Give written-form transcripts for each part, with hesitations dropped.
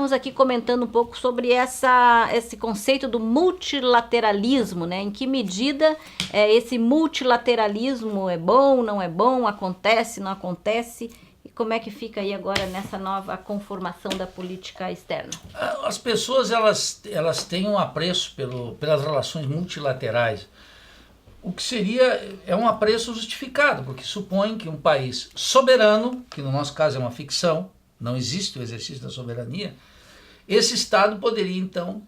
estávamos aqui comentando um pouco sobre esse conceito do multilateralismo, né? Em que medida esse multilateralismo é bom, não é bom, acontece, não acontece, e como é que fica aí agora nessa nova conformação da política externa? As pessoas elas têm um apreço pelas relações multilaterais, o que é um apreço justificado, porque supõe que um país soberano, que no nosso caso é uma ficção, não existe o exercício da soberania, esse Estado poderia, então,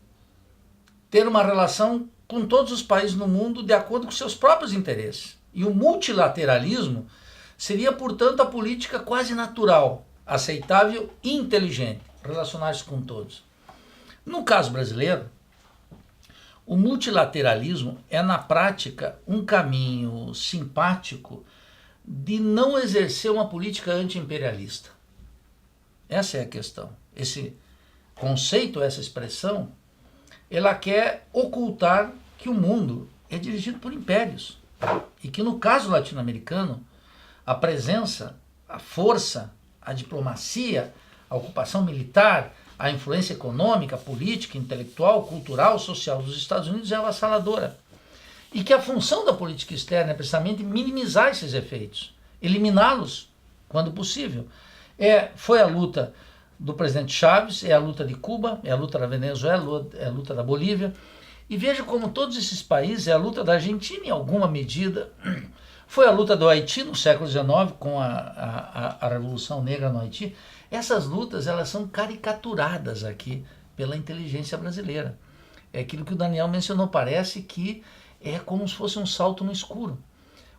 ter uma relação com todos os países no mundo de acordo com seus próprios interesses. E o multilateralismo seria, portanto, a política quase natural, aceitável e inteligente, relacionar-se com todos. No caso brasileiro, o multilateralismo é, na prática, um caminho simpático de não exercer uma política anti-imperialista. Essa é a questão. Esse conceito, essa expressão, ela quer ocultar que o mundo é dirigido por impérios. E que no caso latino-americano, a presença, a força, a diplomacia, a ocupação militar, a influência econômica, política, intelectual, cultural, social dos Estados Unidos é avassaladora. E que a função da política externa é precisamente minimizar esses efeitos, eliminá-los quando possível. Foi a luta do presidente Chávez, é a luta de Cuba, é a luta da Venezuela, é a luta da Bolívia. E veja como todos esses países, é a luta da Argentina em alguma medida, foi a luta do Haiti no século XIX, com a Revolução Negra no Haiti. Essas lutas elas são caricaturadas aqui pela inteligência brasileira. É aquilo que o Daniel mencionou, parece que é como se fosse um salto no escuro.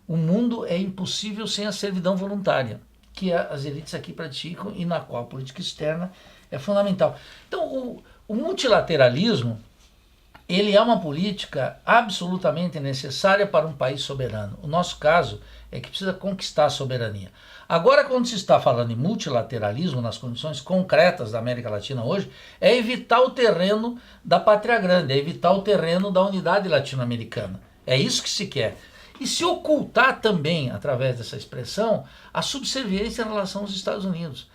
O mundo é impossível sem a servidão voluntária, que as elites aqui praticam e na qual a política externa é fundamental. Então, o multilateralismo, ele é uma política absolutamente necessária para um país soberano. O nosso caso é que precisa conquistar a soberania. Agora, quando se está falando em multilateralismo, nas condições concretas da América Latina hoje, é evitar o terreno da pátria grande, é evitar o terreno da unidade latino-americana. É isso que se quer. E se ocultar também, através dessa expressão, a subserviência em relação aos Estados Unidos.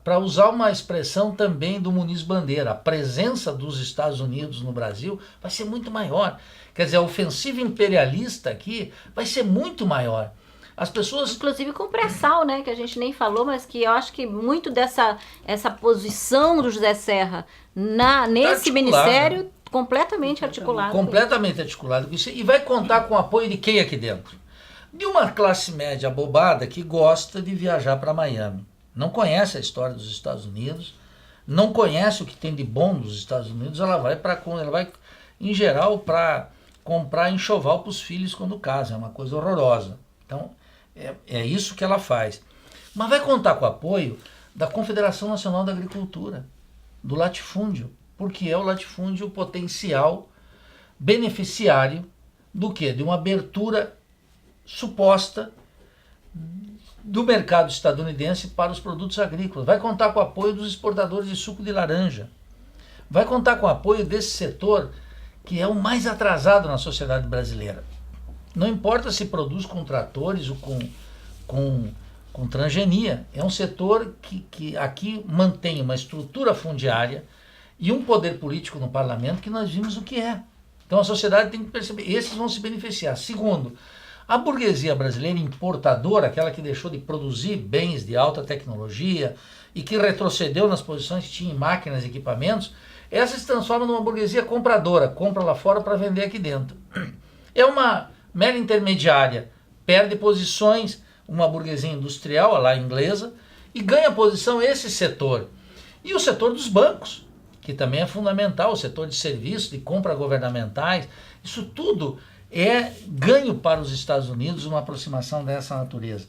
Para usar uma expressão também do Muniz Bandeira, a presença dos Estados Unidos no Brasil vai ser muito maior. Quer dizer, a ofensiva imperialista aqui vai ser muito maior. As pessoas... Inclusive com o pré-sal, né, que a gente nem falou, mas que eu acho que muito essa posição do José Serra nesse ministério... Completamente articulado. Completamente articulado com isso. E vai contar com o apoio de quem aqui dentro? De uma classe média abobada que gosta de viajar para Miami. Não conhece a história dos Estados Unidos, não conhece o que tem de bom nos Estados Unidos, ela vai, em geral, para comprar enxoval para os filhos quando casa. É uma coisa horrorosa. Então, é isso que ela faz. Mas vai contar com o apoio da Confederação Nacional da Agricultura, do latifúndio, porque é o latifúndio potencial beneficiário do quê? De uma abertura suposta do mercado estadunidense para os produtos agrícolas. Vai contar com o apoio dos exportadores de suco de laranja. Vai contar com o apoio desse setor que é o mais atrasado na sociedade brasileira. Não importa se produz com tratores ou com transgenia. É um setor que aqui mantém uma estrutura fundiária e um poder político no parlamento que nós vimos o que é. Então a sociedade tem que perceber, esses vão se beneficiar. Segundo, a burguesia brasileira importadora, aquela que deixou de produzir bens de alta tecnologia e que retrocedeu nas posições que tinha em máquinas e equipamentos, essa se transforma numa burguesia compradora, compra lá fora para vender aqui dentro. É uma mera intermediária, perde posições, uma burguesia industrial, a lá inglesa, e ganha posição esse setor. E o setor dos bancos, que também é fundamental, o setor de serviços, de compra governamentais, isso tudo é ganho para os Estados Unidos, uma aproximação dessa natureza.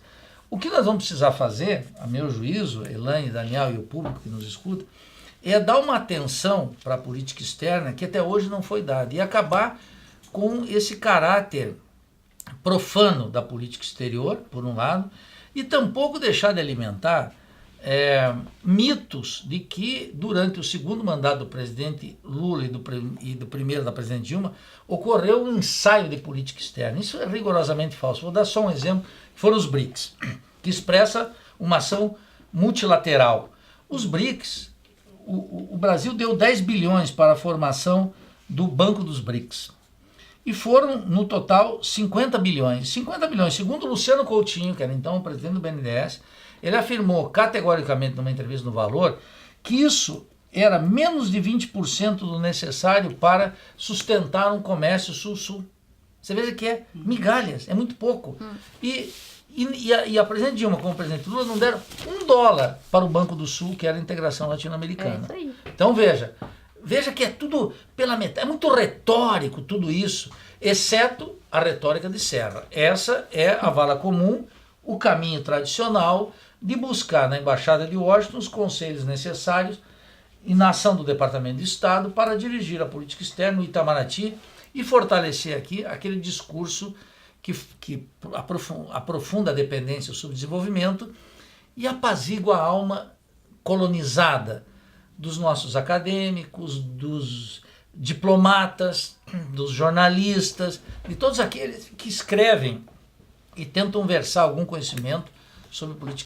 O que nós vamos precisar fazer, a meu juízo, Elaine, Daniel e o público que nos escuta, é dar uma atenção para a política externa que até hoje não foi dada e acabar com esse caráter profano da política exterior, por um lado, e tampouco deixar de alimentar mitos de que durante o segundo mandato do presidente Lula e do primeiro da presidente Dilma ocorreu um ensaio de política externa. Isso é rigorosamente falso. Vou dar só um exemplo, que foram os BRICS, que expressa uma ação multilateral. Os BRICS, o Brasil deu 10 bilhões para a formação do Banco dos BRICS. E foram, no total, 50 bilhões. 50 bilhões, segundo Luciano Coutinho, que era então o presidente do BNDES, ele afirmou categoricamente numa entrevista no Valor que isso era menos de 20% do necessário para sustentar um comércio sul-sul. Você veja que é migalhas, é muito pouco. E a presidente Dilma, como presidente Lula, não deram $1 para o Banco do Sul, que era a integração latino-americana. É isso aí. Então veja que é tudo pela metade, é muito retórico tudo isso, exceto a retórica de Serra. Essa é a vala comum, o caminho tradicional de buscar na Embaixada de Washington os conselhos necessários e na ação do Departamento de Estado para dirigir a política externa no Itamaraty e fortalecer aqui aquele discurso que aprofunda a dependência e o subdesenvolvimento e apazigua a alma colonizada dos nossos acadêmicos, dos diplomatas, dos jornalistas, de todos aqueles que escrevem e tentam versar algum conhecimento sobre política.